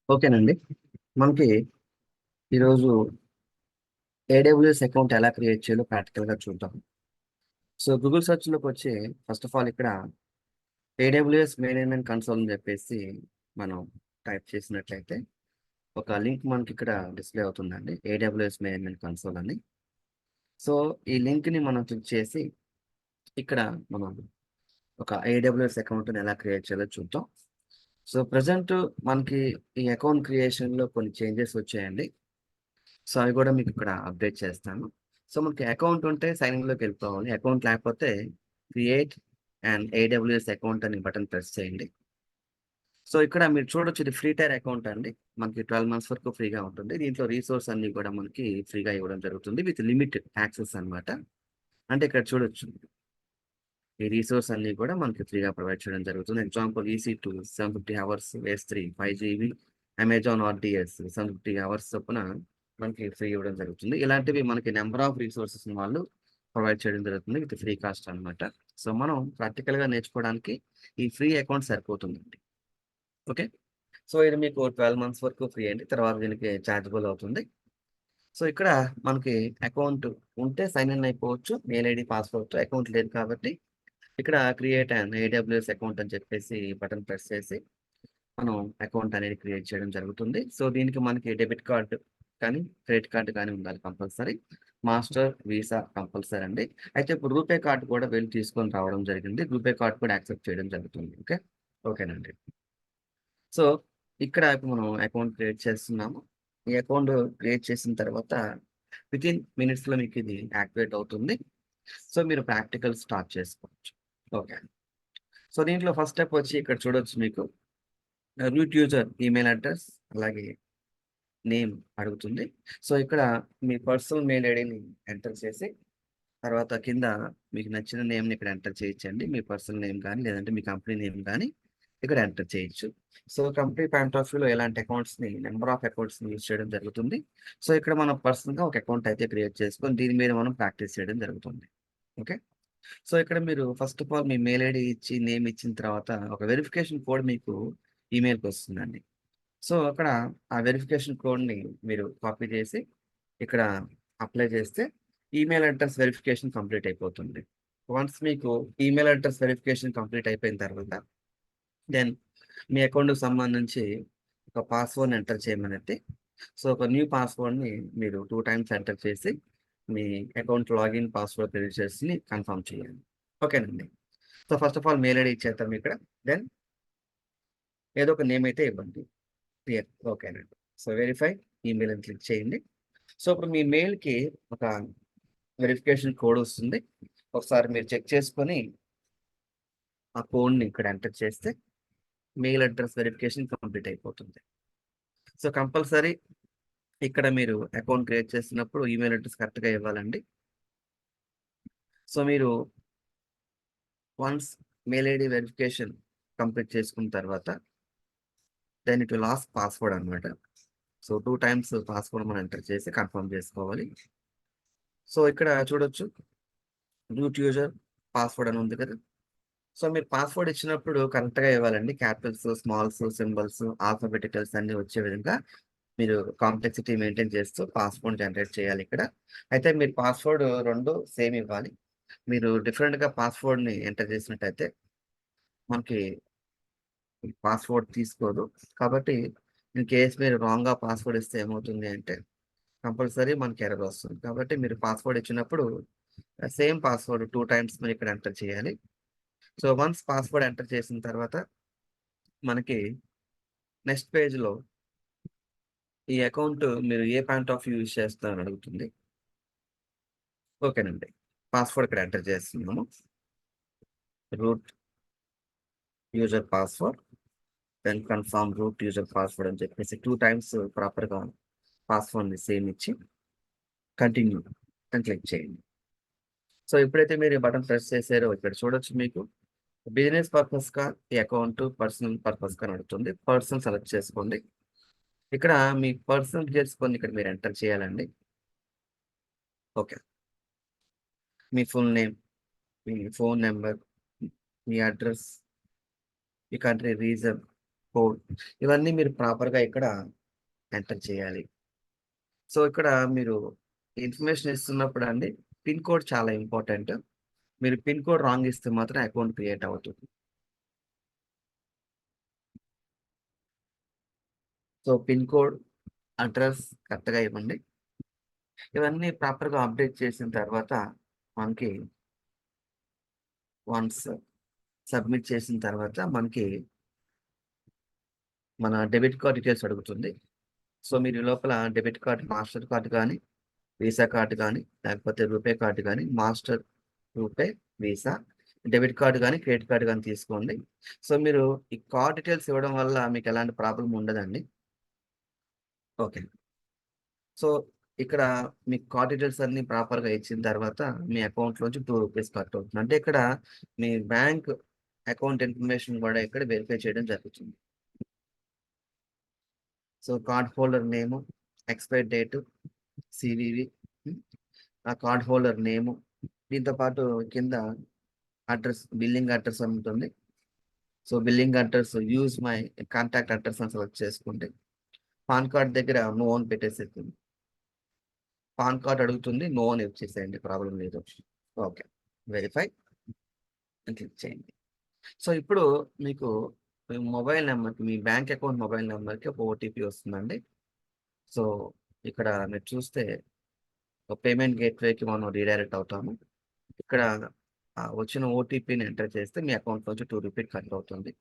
ఓకేనండి. మనకి ఈరోజు ఏడబ్ల్యూఎస్ అకౌంట్ ఎలా క్రియేట్ చేయాలో ప్రాక్టికల్‌గా చూద్దాం. సో, గూగుల్ సెర్చ్‌లోకి వచ్చి ఫస్ట్ ఆఫ్ ఆల్ ఇక్కడ ఏడబ్ల్యూఎస్ మేనేజ్‌మెంట్ కన్సోల్ అని చెప్పేసి మనం టైప్ చేసినట్లయితే ఒక లింక్ మనకి ఇక్కడ డిస్‌ప్లే అవుతుందండి. ఏడబ్ల్యూఎస్ మేనేజ్‌మెంట్ కన్సోల్ అని. సో, ఈ లింక్‌ని మనం క్లిక్ చేసి ఇక్కడ మనం ఒక ఏడబ్ల్యూఎస్ అకౌంట్‌ని ఎలా క్రియేట్ చేయాలో చూద్దాం. సో, ప్రెజెంట్ మనకి ఈ అకౌంట్ క్రియేషన్‌లో కొన్ని చేంజెస్ వచ్చాయండి. సో, అవి కూడా మీకు ఇక్కడ అప్డేట్ చేస్తాను. సో, మనకి అకౌంట్ ఉంటే సైన్ ఇన్‌లోకి వెళ్ళిపోవాలి. అకౌంట్ లేకపోతే క్రియేట్ అండ్ ఏడబ్ల్యూఎస్ అకౌంట్ అని బటన్ ప్రెస్ చేయండి. సో, ఇక్కడ మీరు చూడొచ్చు ఇది ఫ్రీ టైర్ అకౌంట్ అండి. మనకి 12 మంత్స్ వరకు ఫ్రీగా ఉంటుంది. దీంట్లో రిసోర్స్ అన్నీ కూడా మనకి ఫ్రీగా ఇవ్వడం జరుగుతుంది. విత్ లిమిట్ యాక్సెస్ అన్నమాట. అంటే ఇక్కడ చూడొచ్చు. ఈ రిసోర్స్ అన్నీ కూడా మనకి ఫ్రీగా ప్రొవైడ్ చేయడం జరుగుతుంది. Example EC2 750 hours, S3 5 GB, Amazon RDS 750 hours చొప్పున మనకి ఫ్రీ ఇవ్వడం జరుగుతుంది. ఇలాంటివి మనకి నంబర్ ఆఫ్ రిసోర్సెస్‌ని వాళ్ళు ప్రొవైడ్ చేయడం జరుగుతుంది. విత్ ఫ్రీ కాస్ట్ అన్నమాట. సో, మనం ప్రాక్టికల్‌గా నేర్చుకోవడానికి ఈ ఫ్రీ అకౌంట్ సరిపోతుందండి. ఓకే. సో, ఇది మీకు 12 మంత్స్ వరకు ఫ్రీ అండి. తర్వాత దీనికి చార్జబుల్ అవుతుంది. సో, ఇక్కడ మనకి అకౌంట్ ఉంటే సైన్ ఇన్ అయిపోవచ్చు. మెయిల్ ఐడీ, పాస్‌వర్డ్‌తో. అకౌంట్ లేదు కాబట్టి ఇక్కడ క్రియేట్ యాన్ ఏడబ్ల్యూఎస్ అకౌంట్ అని చెప్పేసి బటన్ ప్రెస్ చేసి మనం అకౌంట్ అనేది క్రియేట్ చేయడం జరుగుతుంది. సో, దీనికి మనకి డెబిట్ కార్డ్ కానీ, క్రెడిట్ కార్డ్ కానీ ఉండాలి కంపల్సరీ. మాస్టర్, వీసా కంపల్సరీ అండి. అయితే ఇప్పుడు రూపే కార్డ్ కూడా వెళ్లి తీసుకొని రావడం జరిగింది. రూపే కార్డ్ కూడా యాక్సెప్ట్ చేయడం జరుగుతుంది. ఓకే. ఓకేనండి. సో, ఇక్కడ ఇప్పుడు మనం అకౌంట్ క్రియేట్ చేస్తున్నాము. ఈ అకౌంట్ క్రియేట్ చేసిన తర్వాత వితిన్ మినిట్స్‌లో మీకు ఇది యాక్టివేట్ అవుతుంది. సో, మీరు ప్రాక్టికల్ స్టార్ట్ చేసుకోవచ్చు. ఓకే. సో, దీంట్లో ఫస్ట్ స్టెప్ వచ్చి ఇక్కడ చూడొచ్చు మీకు రూట్ యూజర్ ఈమెయిల్ అడ్రెస్ అలాగే నేమ్ అడుగుతుంది. సో, ఇక్కడ మీ పర్సనల్ మెయిల్ ఐడీని ఎంటర్ చేసి, తర్వాత కింద మీకు నచ్చిన నేమ్‌ని ఇక్కడ ఎంటర్ చేయొచ్చండి. మీ పర్సనల్ నేమ్ గాని, లేదంటే మీ కంపెనీ నేమ్ గాని ఇక్కడ ఎంటర్ చేయొచ్చు. సో, కంపెనీ పాయింట్ ఆఫ్ వ్యూలో ఇలాంటి అకౌంట్స్‌ని నంబర్ ఆఫ్ అకౌంట్స్‌ని యూజ్ చేయడం జరుగుతుంది. సో, ఇక్కడ మనం పర్సనల్‌గా ఒక అకౌంట్ అయితే క్రియేట్ చేసుకొని దీని మీద మనం ప్రాక్టీస్ చేయడం జరుగుతుంది. ఓకే. సో, ఇక్కడ మీరు first of all me mail ID ఇచ్చి, నేమ్ ఇచ్చిన తర్వాత ఒక వెరిఫికేషన్ కోడ్ మీకు ఈమెయిల్‌కొస్తుందండి. సో, అక్కడ ఆ వెరిఫికేషన్ కోడ్‌ని మీరు కాపీ చేసి, ఇక్కడ అప్లై చేస్తే ఈమెయిల్ అడ్రెస్ వెరిఫికేషన్ కంప్లీట్ అయిపోతుంది. వన్స్ మీకు ఈమెయిల్ అడ్రెస్ వెరిఫికేషన్ కంప్లీట్ అయిపోయిన తర్వాత, దెన్ మీ అకౌంట్‌కి సంబంధించి ఒక పాస్వర్డ్‌ని ఎంటర్ చేయమనండి. సో, ఒక న్యూ పాస్వర్డ్‌ని మీరు 2 టైమ్స్ ఎంటర్ చేసి, మీ అకౌంట్ లాగిన్, పాస్వర్డ్ క్రెడెన్షియల్స్‌ని కన్ఫర్మ్ చేయాలి. ఓకేనండి. So, first of all mail ID ఇచ్చేద్దాం ఇక్కడ. దెన్ ఏదో ఒక నేమ్ అయితే ఇవ్వండి. క్లియర్. ఓకేనండి. సో, వెరిఫై ఈమెయిల్ అని క్లిక్ చేయండి. సో, ఇప్పుడు మీ మెయిల్‌కి ఒక వెరిఫికేషన్ కోడ్ వస్తుంది. ఒకసారి మీరు చెక్ చేసుకొని, ఆ కోడ్‌ని ఇక్కడ ఎంటర్ చేస్తే మెయిల్ అడ్రెస్ వెరిఫికేషన్ కంప్లీట్ అయిపోతుంది. సో, కంపల్సరీ ఇక్కడ మీరు అకౌంట్ క్రియేట్ చేస్తున్నప్పుడు ఈమెయిల్ అడ్రెస్ కరెక్ట్‌గా ఇవ్వాలండి. సో, మీరు once mail ID verification complete చేసుకున్న తర్వాత, then it will ask password అన్నమాట. సో, 2 టైమ్స్ పాస్వర్డ్ మనం ఎంటర్ చేసి కన్ఫర్మ్ చేసుకోవాలి. సో, ఇక్కడ చూడొచ్చు రూట్ యూజర్ పాస్వర్డ్ అని ఉంది కదా! సో, మీరు పాస్వర్డ్ ఇచ్చినప్పుడు కరెక్ట్‌గా ఇవ్వాలండి. క్యాపిటల్స్, స్మాల్స్, సింబల్స్, ఆల్ఫాబెటికల్స్ అన్నీ వచ్చే విధంగా మీరు కాంప్లెక్సిటీ మెయింటైన్ చేస్తూ పాస్వర్డ్ జనరేట్ చేయాలి ఇక్కడ. అయితే మీరు పాస్వర్డ్ 2 సేమ్ ఇవ్వాలి. మీరు డిఫరెంట్‌గా పాస్వర్డ్‌ని ఎంటర్ చేసినట్టయితే మనకి పాస్వర్డ్ తీసుకోదు. కాబట్టి ఇన్ కేస్ మీరు రాంగ్‌గా పాస్వర్డ్ ఇస్తే ఏమవుతుంది అంటే కంపల్సరీ మనకి ఎర్రర్ వస్తుంది. కాబట్టి మీరు పాస్వర్డ్ ఇచ్చినప్పుడు సేమ్ పాస్వర్డ్ 2 టైమ్స్ మీరు ఇక్కడ ఎంటర్ చేయాలి. సో, వన్స్ పాస్వర్డ్ ఎంటర్ చేసిన తర్వాత మనకి నెక్స్ట్ పేజ్‌లో ఈ అకౌంట్ మీరు ఏ పాయింట్ ఆఫ్ వ్యూ యూజ్ చేస్తున్నారని అడుగుతుంది. ఓకేనండి. పాస్వర్డ్ ఇక్కడ ఎంటర్ చేస్తున్నాము. Root user password, then confirm root user password అని చెప్పేసి 2 టైమ్స్ ప్రాపర్‌గా పాస్వర్డ్‌ని సేమ్ ఇచ్చి కంటిన్యూ అని క్లిక్ చేయండి. సో, ఎప్పుడైతే మీరు ఈ బటన్ ప్రెస్ చేసారో ఇక్కడ చూడొచ్చు మీకు బిజినెస్ పర్పస్‌గా ఈ అకౌంట్, పర్సనల్ పర్పస్‌గా అని అడుగుతుంది. పర్సనల్ సెలెక్ట్ చేసుకోండి. ఇక్కడ మీ పర్సనల్ డీటెయిల్స్ కొన్ని ఇక్కడ మీరు ఎంటర్ చేయాలండి. ఓకే. మీ ఫుల్ నేమ్, మీ ఫోన్ నంబర్, మీ అడ్రెస్, మీ కంట్రీ రీజన్, కోడ్ ఇవన్నీ మీరు ప్రాపర్గా ఇక్కడ ఎంటర్ చేయాలి. సో ఇక్కడ మీరు ఇన్ఫర్మేషన్ ఇస్తున్నప్పుడు అండి పిన్ కోడ్ చాలా ఇంపార్టెంట్. మీరు పిన్ కోడ్ రాంగ్ ఇస్తే మాత్రం అకౌంట్ క్రియేట్ అవుతుంది. సో పిన్ కోడ్, అడ్రస్ కరెక్ట్గా ఇవ్వండి. ఇవన్నీ ప్రాపర్గా అప్డేట్ చేసిన తర్వాత మనకి వన్స్ సబ్మిట్ చేసిన తర్వాత మనకి మన డెబిట్ కార్డ్ డీటెయిల్స్ అడుగుతుంది. సో మీరు ఈ లోపల డెబిట్ కార్డ్, మాస్టర్ కార్డ్ కానీ, వీసా కార్డ్ కానీ, లేకపోతే రూపే కార్డ్ కానీ, master, RuPay, visa, debit card కానీ, క్రెడిట్ కార్డ్ కానీ తీసుకోండి. సో మీరు ఈ కార్డ్ డీటెయిల్స్ ఇవ్వడం వల్ల మీకు ఎలాంటి ప్రాబ్లం ఉండదండి. ఓకే. సో ఇక్కడ మీ కార్డ్ డీటెయిల్స్ అన్ని ప్రాపర్గా ఇచ్చిన తర్వాత మీ అకౌంట్లోంచి రూ. 2 కట్ అవుతుంది. అంటే ఇక్కడ మీ బ్యాంక్ అకౌంట్ ఇన్ఫర్మేషన్ కూడా ఇక్కడ వెరిఫై చేయడం జరుగుతుంది. సో కార్డ్ హోల్డర్ నేము, ఎక్స్పైర్ డేటు, సివివి, ఆ కార్డ్ హోల్డర్ నేము, దీంతో పాటు కింద అడ్రస్, బిల్లింగ్ అడ్రస్ అని ఉంటుంది. So billing address use my contact address అని సెలెక్ట్ చేసుకోండి. పాన్ కార్డ్ దగ్గర నో అని పెట్టేసేస్తుంది. పాన్ కార్డ్ అడుగుతుంది, నో అని ఇచ్చేసేయండి, ప్రాబ్లం లేదు. ఓకే, వెరిఫై క్లిక్ చేయండి. సో ఇప్పుడు మీకు మొబైల్ నెంబర్కి, మీ బ్యాంక్ అకౌంట్ మొబైల్ నెంబర్కి ఒక ఓటీపీ వస్తుందండి. సో ఇక్కడ మీరు చూస్తే పేమెంట్ గేట్వేకి మనం రీడైరెక్ట్ అవుతాము. ఇక్కడ వచ్చిన ఓటీపీని ఎంటర్ చేస్తే మీ అకౌంట్ నుంచి రూ. 2 కట్ అవుతుంది.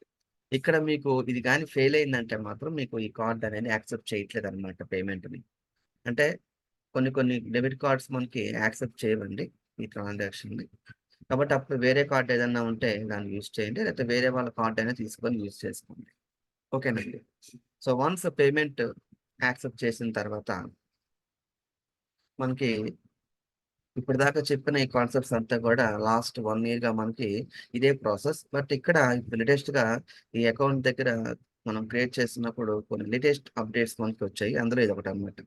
ఇక్కడ మీకు ఇది కానీ ఫెయిల్ అయిందంటే మాత్రం మీకు ఈ కార్డ్ అనేది యాక్సెప్ట్ చేయట్లేదు అనమాట పేమెంట్ని. అంటే కొన్ని డెబిట్ కార్డ్స్ మనకి యాక్సెప్ట్ చేయవండి ఈ ట్రాన్సాక్షన్ని. కాబట్టి అప్పుడు వేరే కార్డ్ ఏదన్నా ఉంటే దాన్ని యూజ్ చేయండి, లేకపోతే వేరే వాళ్ళ కార్డ్ అయినా తీసుకొని యూజ్ చేసుకోండి. ఓకేనండి. సో వన్స్ పేమెంట్ యాక్సెప్ట్ చేసిన తర్వాత మనకి ఇప్పటిదాకా చెప్పిన ఈ కాన్సెప్ట్స్ అంతా కూడా లాస్ట్ 1 ఇయర్‌గా మనకి ఇదే ప్రాసెస్. బట్ ఇక్కడ ఇప్పుడు లేటెస్ట్‌గా ఈ అకౌంట్ దగ్గర మనం క్రియేట్ చేస్తున్నప్పుడు కొన్ని లేటెస్ట్ అప్డేట్స్ మనకి వచ్చాయి. అందులో ఇదొకటనమాట.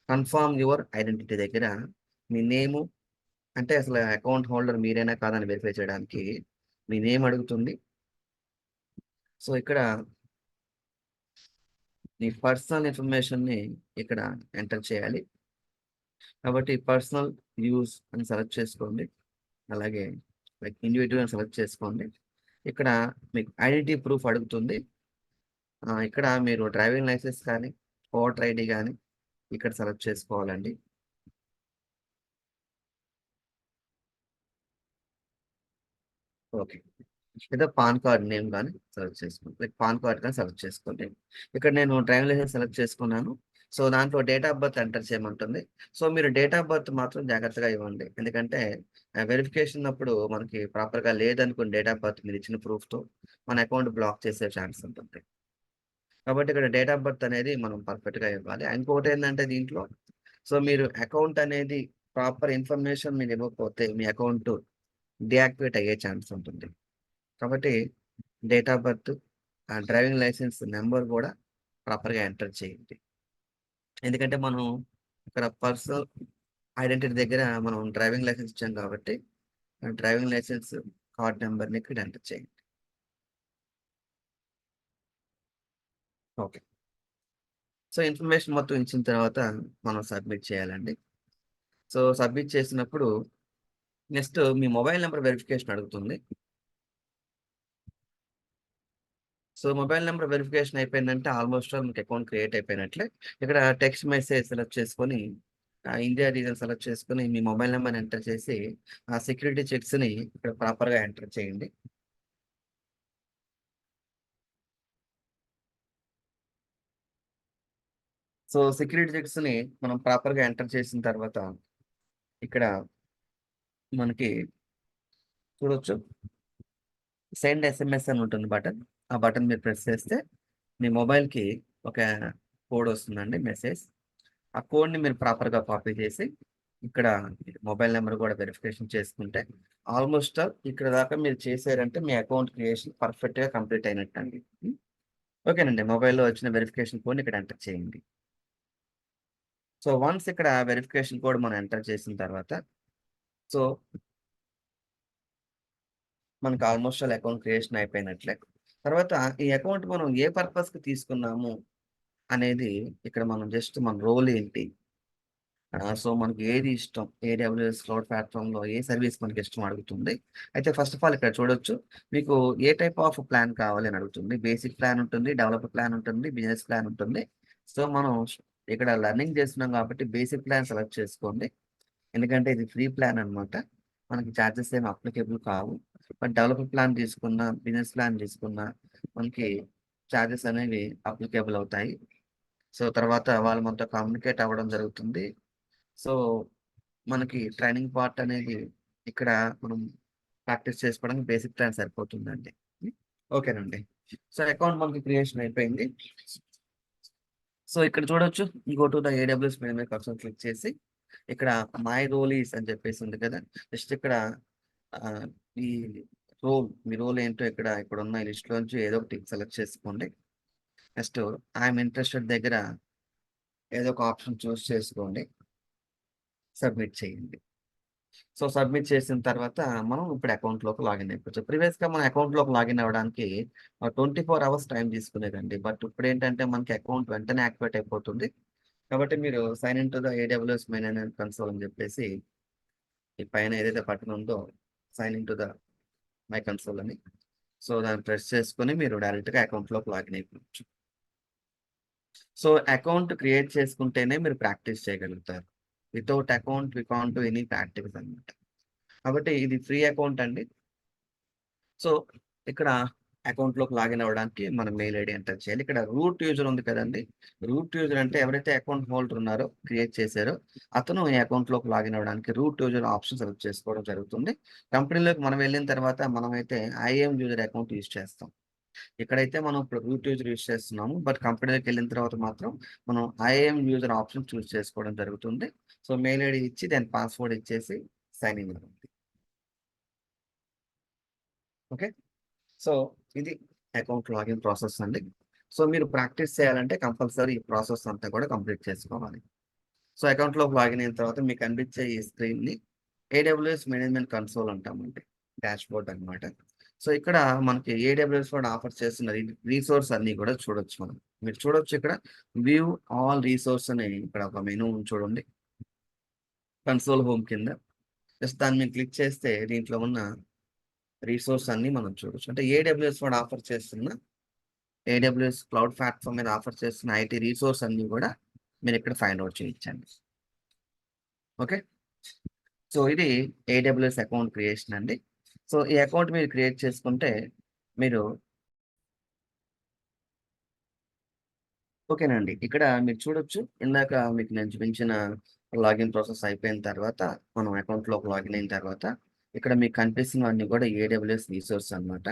కన్ఫర్మ్ యువర్ ఐడెంటిటీ దగ్గర మీ నేము, అంటే అసలు అకౌంట్ హోల్డర్ మీరేనా కాదని వెరిఫై చేయడానికి మీ నేమ్ అడుగుతుంది. సో ఇక్కడ మీ పర్సనల్ ఇన్ఫర్మేషన్‌ని ఇక్కడ ఎంటర్ చేయాలి. కాబట్టి పర్సనల్ యూజ్ అని సెలెక్ట్ చేసుకోండి. అలాగే లైక్ ఇండివిడ్యువల్ అని సెలెక్ట్ చేసుకోండి. ఇక్కడ మీకు ఐడెంటిటీ ప్రూఫ్ అడుగుతుంది. ఇక్కడ మీరు డ్రైవింగ్ లైసెన్స్ కానీ, ఓటర్ ఐడీ కానీ ఇక్కడ సెలెక్ట్ చేసుకోవాలండి. ఓకే. లేదా పాన్ కార్డ్ నేమ్ గాని సెలెక్ట్ చేసుకోండి. లైక్ పాన్ కార్డ్ గాని సెలెక్ట్ చేసుకోండి. ఇక్కడ నేను డ్రైవింగ్ లైసెన్స్ సెలెక్ట్ చేసుకున్నాను. సో దాంట్లో డేట్ ఆఫ్ బర్త్ ఎంటర్ చేయమంటుంది. సో మీరు డేట్ ఆఫ్ బర్త్ మాత్రం జాగ్రత్తగా ఇవ్వండి. ఎందుకంటే వెరిఫికేషన్ అప్పుడు మనకి ప్రాపర్‌గా లేదనుకోండి డేట్ ఆఫ్ బర్త్ మీరు ఇచ్చిన ప్రూఫ్‌తో మన అకౌంట్ బ్లాక్ చేసే ఛాన్స్ ఉంటుంది. కాబట్టి ఇక్కడ డేట్ ఆఫ్ బర్త్ అనేది మనం పర్ఫెక్ట్‌గా ఇవ్వాలి. ఇంకోటేందంటే దీంట్లో సో మీరు అకౌంట్ అనేది ప్రాపర్ ఇన్ఫర్మేషన్ మీరు ఇవ్వకపోతే మీ అకౌంట్ డీయాక్టివేట్ అయ్యే ఛాన్స్ ఉంటుంది. కాబట్టి date of birth, driving licence number కూడా ప్రాపర్‌గా ఎంటర్ చేయండి. ఎందుకంటే మనం ఇక్కడ పర్సనల్ ఐడెంటిటీ దగ్గర మనం డ్రైవింగ్ లైసెన్స్ ఇచ్చాం కాబట్టి డ్రైవింగ్ లైసెన్స్ కార్డ్ నెంబర్‌ని ఇక్కడ ఎంటర్ చేయండి. ఓకే. సో ఇన్ఫర్మేషన్ మొత్తం ఇచ్చిన తర్వాత మనం సబ్మిట్ చేయాలండి. సో సబ్మిట్ చేసినప్పుడు నెక్స్ట్ మీ మొబైల్ నంబర్ వెరిఫికేషన్ అడుగుతుంది. సో మొబైల్ నంబర్ వెరిఫికేషన్ అయిపోయిందంటే ఆల్మోస్ట్ ఆల్ మీకు అకౌంట్ క్రియేట్ అయిపోయినట్లే. ఇక్కడ టెక్స్ట్ మెసేజ్ సెలెక్ట్ చేసుకొని ఇండియా రీజన్ సెలెక్ట్ చేసుకొని మీ మొబైల్ నంబర్‌ని ఎంటర్ చేసి ఆ సెక్యూరిటీ చెక్స్‌ని ఇక్కడ ప్రాపర్‌గా ఎంటర్ చేయండి. సో సెక్యూరిటీ చెక్స్‌ని మనం ప్రాపర్‌గా ఎంటర్ చేసిన తర్వాత ఇక్కడ మనకి చూడొచ్చు. సెండ్ ఎస్ఎంఎస్ అని ఉంటుంది బటన్. ఆ బటన్ మీరు ప్రెస్ చేస్తే మీ మొబైల్‌కి ఒక కోడ్ వస్తుందండి, మెసేజ్. ఆ కోడ్‌ని మీరు ప్రాపర్‌గా కాపీ చేసి ఇక్కడ మొబైల్ నంబర్ కూడా వెరిఫికేషన్ చేసుకుంటే ఆల్మోస్ట్ ఆల్ ఇక్కడ దాకా మీరు చేసారంటే మీ అకౌంట్ క్రియేషన్ పర్ఫెక్ట్‌గా కంప్లీట్ అయినట్టండి. ఓకేనండి. మొబైల్‌లో వచ్చిన వెరిఫికేషన్ కోడ్‌ని ఇక్కడ ఎంటర్ చేయండి. సో వన్స్ ఇక్కడ వెరిఫికేషన్ కోడ్ మనం ఎంటర్ చేసిన తర్వాత సో మనకు ఆల్మోస్ట్ ఆల్ అకౌంట్ క్రియేషన్ అయిపోయినట్లే. తర్వాత ఈ అకౌంట్ మనం ఏ పర్పస్‌కి తీసుకున్నాము అనేది ఇక్కడ మనం జస్ట్ మన రోల్ ఏంటి? సో, మనకి ఏది ఇష్టం? ఏడబ్ల్యూఎస్ క్లౌడ్ ప్లాట్‌ఫార్మ్‌లో ఏ సర్వీస్ మనకిష్టం అడుగుతుంది. అయితే ఫస్ట్ ఆఫ్ ఆల్ ఇక్కడ చూడొచ్చు. మీకు ఏ టైప్ ఆఫ్ ప్లాన్ కావాలి అని అడుగుతుంది. బేసిక్ ప్లాన్ ఉంటుంది, డెవలపర్ ప్లాన్ ఉంటుంది, బిజినెస్ ప్లాన్ ఉంటుంది. సో, మనం ఇక్కడ లెర్నింగ్ చేస్తున్నాం కాబట్టి బేసిక్ ప్లాన్ సెలెక్ట్ చేసుకోండి. ఎందుకంటే ఇది ఫ్రీ ప్లాన్ అన్నమాట. మనకి చార్జెస్ ఏమి అప్లికేబుల్ కావు. బట్ డెవలపర్ ప్లాన్ తీసుకున్నా, బిజినెస్ ప్లాన్ తీసుకున్నా మనకి చార్జెస్ అనేవి అప్లికేబుల్ అవుతాయి. సో, తర్వాత వాళ్ళు మనతో కమ్యూనికేట్ అవ్వడం జరుగుతుంది. సో, మనకి ట్రైనింగ్ పార్ట్ అనేది ఇక్కడ మనం ప్రాక్టీస్ చేసుకోవడానికి బేసిక్ ప్లాన్ సరిపోతుందండి. హ్మ్. ఓకేనండి. సో, అకౌంట్ మనకి క్రియేషన్ అయిపోయింది. సో, ఇక్కడ చూడొచ్చు. Go to the AWS main console click చేసి, ఇక్కడ మై రోల్ ఈస్ అని చెప్పేసి ఉంది కదా! జస్ట్ ఇక్కడ ఆహ్, ఈ మీ రోల్ ఏంటో ఇక్కడున్న ఈ లిస్ట్‌లోంచి ఏదో ఒకటి సెలెక్ట్ చేసుకోండి. నెక్స్ట్ ఐయామ్ ఇంట్రెస్టెడ్ దగ్గర ఏదో ఒక ఆప్షన్ చూజ్ చేసుకోండి. సబ్మిట్ చేయండి. సో, సబ్మిట్ చేసిన తర్వాత మనం ఇప్పుడు అకౌంట్‌లోకి లాగిన్ అయిపోవచ్చు. ప్రీవియస్‌గా మన అకౌంట్‌లోకి లాగిన్ అవ్వడానికి 24 అవర్స్ టైమ్ తీసుకునేదండి. బట్ ఇప్పుడేంటంటే మనకి అకౌంట్ వెంటనే యాక్టివేట్ అయిపోతుంది. కాబట్టి మీరు sign in to the AWS main console అని చెప్పేసి ఈ పైన ఏదైతే బటన్ ఉందో sign in to the my console అని. సో, దాన్ని ప్రెస్ చేసుకొని మీరు డైరెక్ట్‌గా అకౌంట్‌లోకి లాగిన్ అయిపోవచ్చు. సో, అకౌంట్ క్రియేట్ చేసుకుంటేనే మీరు ప్రాక్టీస్ చేయగలుగుతారు. Without account we can't do any practice అన్నమాట. కాబట్టి ఇది ఫ్రీ అకౌంట్ అండి. సో, ఇక్కడ అకౌంట్‌లోకి లాగిన్ అవ్వడానికి మన మెయిల్ ఐడీ ఎంటర్ చేయాలి. ఇక్కడ రూట్ యూజర్ ఉంది కదండీ! రూట్ యూజర్ అంటే ఎవరైతే అకౌంట్ హోల్డర్ ఉన్నారో, క్రియేట్ చేసారో, అతను ఈ అకౌంట్‌లోకి లాగిన్ అవ్వడానికి రూట్ యూజర్ ఆప్షన్ సెలెక్ట్ చేసుకోవడం జరుగుతుంది. కంపెనీలోకి మనం వెళ్ళిన తర్వాత మనమైతే ఐఏఎం యూజర్ అకౌంట్ యూజ్ చేస్తాం. ఇక్కడైతే మనం ఇప్పుడు రూట్ యూజర్ యూజ్ చేస్తున్నాము. బట్ కంపెనీలోకెళ్ళిన తర్వాత మాత్రం మనం ఐఏఎం యూజర్ ఆప్షన్ చూజ్ చేసుకోవడం జరుగుతుంది. సో, మెయిల్ ఐడీ ఇచ్చి దాని పాస్వర్డ్ ఇచ్చేసి సైన్ ఇన్ అవ్వండి. ఓకే. సో, ఇది అకౌంట్ లాగిన్ ప్రాసెస్ అండి. సో, మీరు ప్రాక్టీస్ చేయాలంటే కంపల్సరీ ఈ ప్రాసెస్ అంతా కూడా కంప్లీట్ చేసుకోవాలి. సో, అకౌంట్‌లోకి లాగిన్ అయిన తర్వాత మీకు కనిపించే ఈ స్క్రీన్‌ని ఏడబ్ల్యూఎస్ మేనేజ్మెంట్ కన్సోల్ అంటామండి. డాష్‌బోర్డ్ అన్నమాట. సో, ఇక్కడ మనకి ఏడబ్ల్యూఎస్ వాడు ఆఫర్ చేస్తున్న రిసోర్స్ అన్నీ కూడా చూడొచ్చు మనం. మీరు చూడొచ్చు ఇక్కడ వ్యూ ఆల్ రిసోర్స్ అని ఇక్కడ ఒక మెనూ ఉంది చూడండి. కన్సోల్ హోమ్ కింద. జస్ట్ దాన్ని మీరు క్లిక్ చేస్తే దీంట్లో ఉన్న రిసోర్స్ అన్నీ మనం చూడొచ్చు. అంటే ఏడబ్ల్యూఎస్ వాడు ఆఫర్ చేస్తున్న ఏడబ్ల్యూఎస్ క్లౌడ్ ప్లాట్‌ఫార్మ్ మీద ఆఫర్ చేస్తున్న ఐటీ రిసోర్స్ అన్నీ గూడా మీరిక్కడ ఫైండ్ ఔట్ చేయొచ్చండి. ఓకే. సో, ఇది ఏడబ్ల్యూఎస్ అకౌంట్ క్రియేషన్ అండి. సో, ఈ అకౌంట్ మీరు క్రియేట్ చేసుకుంటే మీరు ఓకేనండి. ఇక్కడ మీరు చూడొచ్చు. ఇందాక మీకు నేను చూపించిన లాగిన్ ప్రాసెస్ అయిపోయిన తర్వాత, మనం అకౌంట్‌లోకి లాగిన్ అయిన తర్వాత, ఇక్కడ మీకు కనిపిస్తున్నవన్నీ కూడా ఏడబ్ల్యూఎస్ రిసోర్స్ అన్నమాట.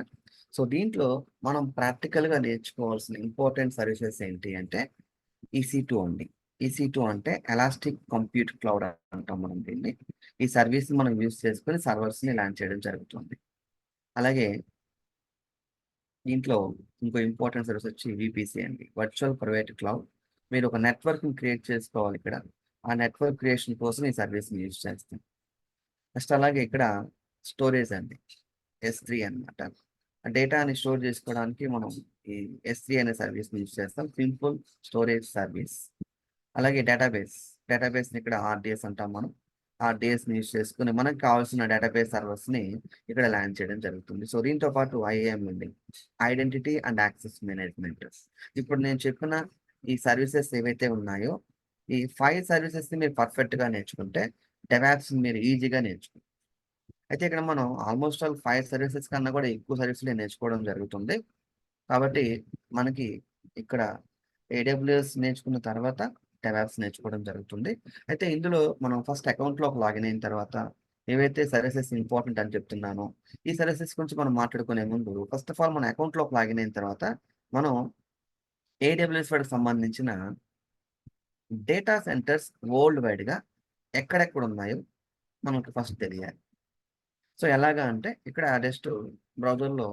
సో, దీంట్లో మనం ప్రాక్టికల్‌గా నేర్చుకోవాల్సిన ఇంపార్టెంట్ సర్వీసెస్ ఏంటి అంటే ఈసీ2 అండి. ఈసీ2 అంటే ఎలాస్టిక్ కంప్యూట్ క్లౌడ్ అంటాం మనం దీన్ని. ఈ సర్వీస్‌ని మనం యూజ్ చేసుకొని సర్వర్స్‌ని లాంచ్ చేయడం జరుగుతుంది. అలాగే దీంట్లో ఇంకో ఇంపార్టెంట్ సర్వీస్ వచ్చి వీపీసీ అండి. Virtual private cloud. మీరు ఒక నెట్వర్క్‌ని క్రియేట్ చేసుకోవాలి ఇక్కడ. ఆ నెట్వర్క్ క్రియేషన్ కోసం ఈ సర్వీస్‌ని యూజ్ చేస్తాం. నెక్స్ట్ అలాగే ఇక్కడ స్టోరేజ్ అండి. ఎస్3 అన్నమాట. ఆ డేటాని స్టోర్ చేసుకోవడానికి మనం ఈ ఎస్3 అనే సర్వీస్‌ని యూజ్ చేస్తాం. Simple storage service. అలాగే డేటాబేస్‌ని ఇక్కడ ఆర్‌డిఎస్ అంటాం మనం. ఆర్‌డిఎస్‌ని యూజ్ చేసుకొని మనకు కావాల్సిన డేటాబేస్ సర్వర్స్‌ని ఇక్కడ లాంచ్ చేయడం జరుగుతుంది. సో, దీంతో పాటు ఐఏఎం ఉంది. Identity and access management. ఇప్పుడు నేను చెప్పిన ఈ సర్వీసెస్ ఏవైతే ఉన్నాయో, ఈ 5 సర్వీసెస్‌ని మీరు పర్ఫెక్ట్‌గా నేర్చుకుంటే, డెవాప్స్‌ని మీరు ఈజీగా నేర్చుకుంటారు. అయితే ఇక్కడ మనం ఆల్‌మోస్ట్ ఆల్ 5 సర్వీసెస్ కన్నా కూడా ఎక్కువ సర్వీసులే నేర్చుకోవడం జరుగుతుంది. కాబట్టి మనకి ఇక్కడ ఏడబ్ల్యూఎస్ నేర్చుకున్న తర్వాత డెవాప్స్ నేర్చుకోవడం జరుగుతుంది. అయితే ఇందులో మనం ఫస్ట్ అకౌంట్‌లోకి లాగిన్ అయిన తర్వాత ఏవైతే సర్వీసెస్ ఇంపార్టెంట్ అని చెప్తున్నానో, ఈ సర్వీసెస్ గురించి మనం మాట్లాడుకునే ముందు ఫస్ట్ ఆఫ్ ఆల్ మన అకౌంట్‌లోకి లాగిన్ అయిన తర్వాత మనం ఏడబ్ల్యూఎస్ వాడికి సంబంధించిన డేటా సెంటర్స్ వరల్డ్ వైడ్‌గా ఎక్కడెక్కడ ఉన్నాయో మనకు ఫస్ట్ తెలియాలి. సో, ఎలాగా అంటే ఇక్కడ జస్ట్ బ్రౌజర్‌లో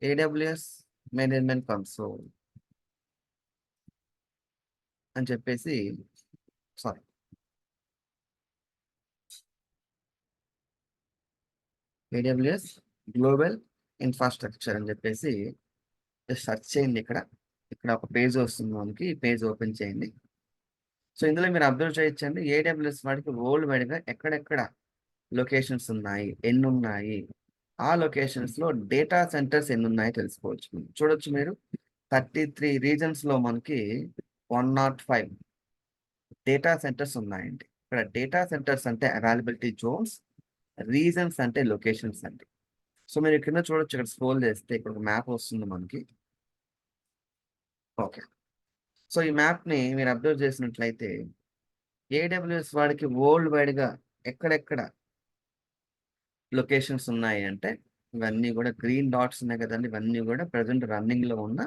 ఏడబ్ల్యూఎస్ మేనేజ్మెంట్ కన్సోల్ అని చెప్పేసి సారీ ఏడబ్ల్యూఎస్ గ్లోబల్ ఇన్‌ఫ్రాస్ట్రక్చర్ అని చెప్పేసి సెర్చ్ చేయండి. ఇక్కడ ఒక పేజ్ వస్తుంది మనకి. ఈ పేజ్ ఓపెన్ చేయండి. సో ఇందులో మీరు అబ్జర్వ్ చేయొచ్చండి. ఏడబ్ల్యూఎస్ వాడికి వరల్డ్ వైడ్గా ఎక్కడెక్కడ లొకేషన్స్ ఉన్నాయి, ఎన్ని ఉన్నాయి, ఆ లొకేషన్స్ లో డేటా సెంటర్స్ ఎన్ని ఉన్నాయో తెలుసుకోవచ్చు. చూడొచ్చు మీరు 33 రీజన్స్ లో మనకి 105 డేటా సెంటర్స్ ఉన్నాయండి. ఇక్కడ డేటా సెంటర్స్ అంటే అవైలబిలిటీ జోన్స్, రీజన్స్ అంటే లొకేషన్స్ అండి. సో మీరు కింద చూడొచ్చు, ఇక్కడ స్క్రోల్ చేస్తే ఇక్కడ ఒక మ్యాప్ వస్తుంది మనకి. ఓకే. సో ఈ మ్యాప్ ని మీరు అబ్జర్వ్ చేసినట్లయితే ఏడబ్ల్యూఎస్ వాడికి వరల్డ్ వైడ్ గా ఎక్కడెక్కడ లొకేషన్స్ ఉన్నాయి అంటే ఇవన్నీ కూడా గ్రీన్ డాట్స్ ఉన్నాయి కదండి. ఇవన్నీ కూడా ప్రజెంట్ రన్నింగ్ లో ఉన్న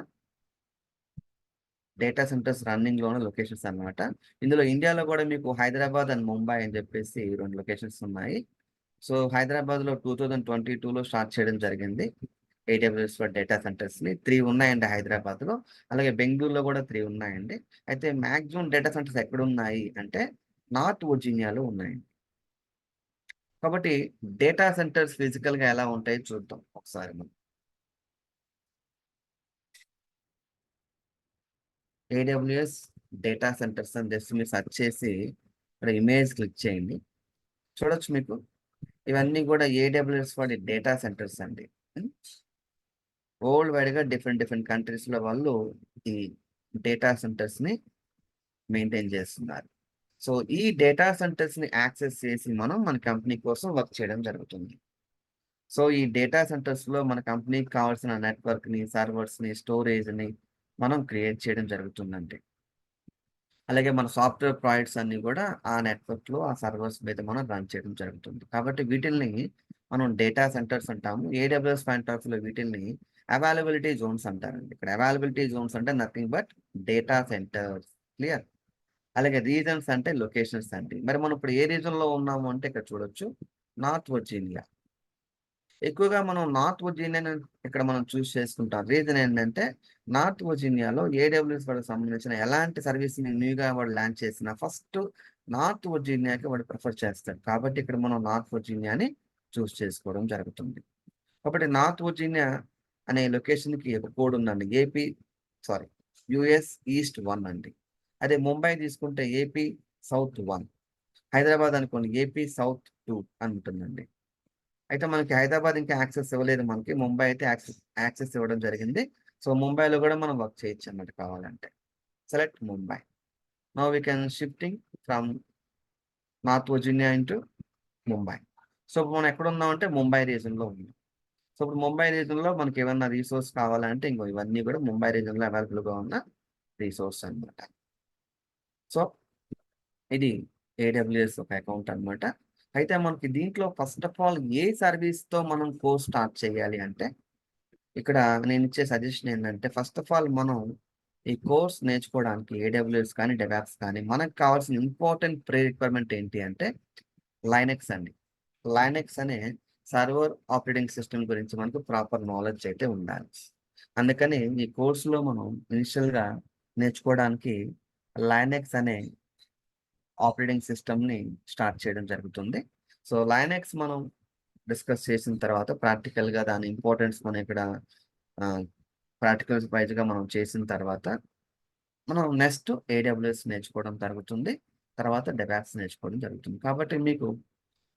డేటా సెంటర్స్, రన్నింగ్ లో ఉన్న లొకేషన్స్ అన్నమాట. ఇందులో ఇండియాలో కూడా మీకు హైదరాబాద్ అండ్ ముంబై అని చెప్పేసి 2 లొకేషన్స్ ఉన్నాయి. సో హైదరాబాద్ లో 2022లో స్టార్ట్ చేయడం జరిగింది ఏడబ్ల్యూఎస్ డేటా సెంటర్స్ ని. 3 ఉన్నాయండి హైదరాబాద్ లో. అలాగే బెంగళూరులో కూడా 3 ఉన్నాయండి. అయితే మాక్సిమం డేటా సెంటర్స్ ఎక్కడ ఉన్నాయి అంటే నార్త్ వర్జీనియాలో ఉన్నాయండి. కాబట్టి డేటా సెంటర్స్ ఫిజికల్ గా ఎలా ఉంటాయో చూద్దాం ఒకసారి మనం. ఏడబ్ల్యూఎస్ డేటా సెంటర్స్ అని జస్ట్ మీరు సెర్చ్ చేసి ఇక్కడ ఇమేజ్ క్లిక్ చేయండి. చూడొచ్చు మీకు ఇవన్నీ కూడా ఏడబ్ల్యూఎస్ వాడి డేటా సెంటర్స్ అండి. వరల్డ్ వైడ్ గా డిఫరెంట్ కంట్రీస్ లో వాళ్ళు ఈ డేటా సెంటర్స్ ని మెయింటైన్ చేస్తున్నారు. సో ఈ డేటా సెంటర్స్ ని యాక్సెస్ చేసి మనం మన కంపెనీ కోసం వర్క్ చేయడం జరుగుతుంది. సో ఈ డేటా సెంటర్స్ లో మన కంపెనీకి కావాల్సిన నెట్వర్క్ ని, సర్వర్స్ ని, స్టోరేజ్ ని మనం క్రియేట్ చేయడం జరుగుతుందండి. అలాగే మన సాఫ్ట్వేర్ ప్రాజెక్ట్స్ అన్ని కూడా ఆ నెట్వర్క్ లో, ఆ సర్వర్స్ మీద మనం రన్ చేయడం జరుగుతుంది. కాబట్టి వీటిల్ని మనం డేటా సెంటర్స్ అంటాము. ఏడబ్ల్యూఎస్ పాయింట్ ఆఫ్ లో వీటిల్ని అవైలబిలిటీ జోన్స్ అంటారండి. ఇక్కడ అవైలబిలిటీ జోన్స్ అంటే nothing but data centres. Clear. అలాగే రీజన్స్ అంటే లొకేషన్స్ అండి. మరి మనం ఇప్పుడు ఏ రీజన్ లో ఉన్నాము అంటే ఇక్కడ చూడొచ్చు, నార్త్ వర్జీనియా. ఎక్కువగా మనం నార్త్ వర్జీనియాని ఇక్కడ మనం చూస్ చేసుకుంటాం. రీజన్ ఏంటంటే నార్త్ వర్జీనియాలో ఏడబ్ల్యూఎస్ వాడికి సంబంధించిన ఎలాంటి సర్వీస్ ని న్యూగా వాడు లాంచ్ చేసినా ఫస్ట్ నార్త్ వర్జీనియాకి వాడు ప్రిఫర్ చేస్తాడు. కాబట్టి ఇక్కడ మనం నార్త్ వర్జీనియాని చూస్ చేసుకోవడం జరుగుతుంది. కాబట్టి నార్త్ వర్జీనియా అనే లొకేషన్ కి ఒక కోడ్ ఉందండి. యుఎస్ ఈస్ట్ 1 అండి. అదే ముంబై తీసుకుంటే ఏపీ సౌత్ 1. హైదరాబాద్ అనుకోండి ఏపీ సౌత్ 2 అని ఉంటుందండి. అయితే మనకి హైదరాబాద్ ఇంకా యాక్సెస్ ఇవ్వలేదు మనకి. ముంబై అయితే యాక్సెస్ ఇవ్వడం జరిగింది. సో ముంబైలో కూడా మనం వర్క్ చేయొచ్చు అన్నమాట కావాలంటే. Select Mumbai. Now we can shifting from north Virginia into Mumbai. So ఇప్పుడు మనం ఎక్కడ ఉన్నామంటే ముంబై రీజన్ లో ఉన్నాం. సో ఇప్పుడు ముంబై రీజన్ లో మనకి ఏమన్నా రీసోర్స్ కావాలంటే ఇంకో ఇవన్నీ కూడా ముంబై రీజన్ లో అవైలబుల్ గా ఉన్న రీసోర్స్ అన్నమాట. సో ఇది ఏడబ్ల్యూఎస్ ఒక అకౌంట్ అన్నమాట. అయితే మనకి దీంట్లో first of all A service తో మనం కోర్స్ స్టార్ట్ చేయాలి అంటే ఇక్కడ నేను ఇచ్చే సజెషన్ ఏంటంటే ఫస్ట్ ఆఫ్ ఆల్ మనం ఈ కోర్స్ నేర్చుకోవడానికి ఏడబ్ల్యూఎస్ కానీ డెవాప్స్ కానీ మనకు కావాల్సిన ఇంపార్టెంట్ ప్రీ రిక్వైర్మెంట్ ఏంటి అంటే లైనెక్స్ అండి. లైనెక్స్ అనే సర్వర్ ఆపరేటింగ్ సిస్టమ్ గురించి మనకు ప్రాపర్ నాలెడ్జ్ అయితే ఉండాలి. అందుకని ఈ కోర్సులో మనం ఇనిషియల్ గా నేర్చుకోవడానికి లైనెక్స్ అనే ఆపరేటింగ్ సిస్టమ్ ని స్టార్ట్ చేయడం జరుగుతుంది. సో లైనెక్స్ మనం డిస్కస్ చేసిన తర్వాత ప్రాక్టికల్ గా దాని ఇంపార్టెన్స్ మనం ఇక్కడ ప్రాక్టికల్స్ వైజ్ గా మనం చేసిన తర్వాత మనం నెక్స్ట్ ఏడబ్ల్యూఎస్ నేర్చుకోవడం జరుగుతుంది. తర్వాత డెవాప్స్ నేర్చుకోవడం జరుగుతుంది. కాబట్టి మీకు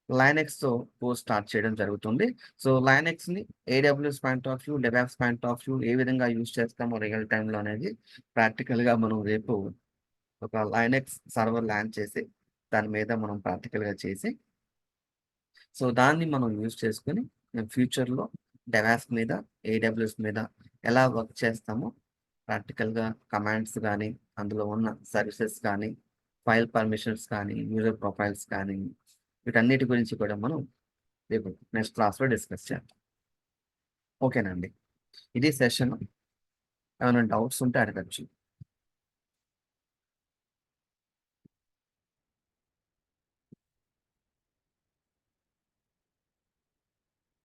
లైనెక్స్ తో కోర్స్ స్టార్ట్ చేయడం జరుగుతుంది. సో లైనెక్స్ ని AWS point of view, DevOps point of view ఏ విధంగా యూజ్ చేస్తామో రియల్ టైంలో అనేది ప్రాక్టికల్ గా మనం రేపు ఒక లైనెక్స్ సర్వర్ లాంచ్ చేసి దాని మీద మనం ప్రాక్టికల్ గా చేసి సో దాన్ని మనం యూజ్ చేసుకుని ఫ్యూచర్లో డెవాస్ మీద, ఏడబ్ల్యూఎస్ మీద ఎలా వర్క్ చేస్తామో ప్రాక్టికల్గా కమాండ్స్ కానీ, అందులో ఉన్న సర్వీసెస్ కానీ, ఫైల్ పర్మిషన్స్ కానీ, యూజర్ ప్రొఫైల్స్ కానీ వీటన్నిటి గురించి కూడా మనం రేపు నెక్స్ట్ క్లాస్లో డిస్కస్ చేద్దాం. ఓకేనండి. ఇది సెషన్. ఏమైనా డౌట్స్ ఉంటే అడగచ్చు.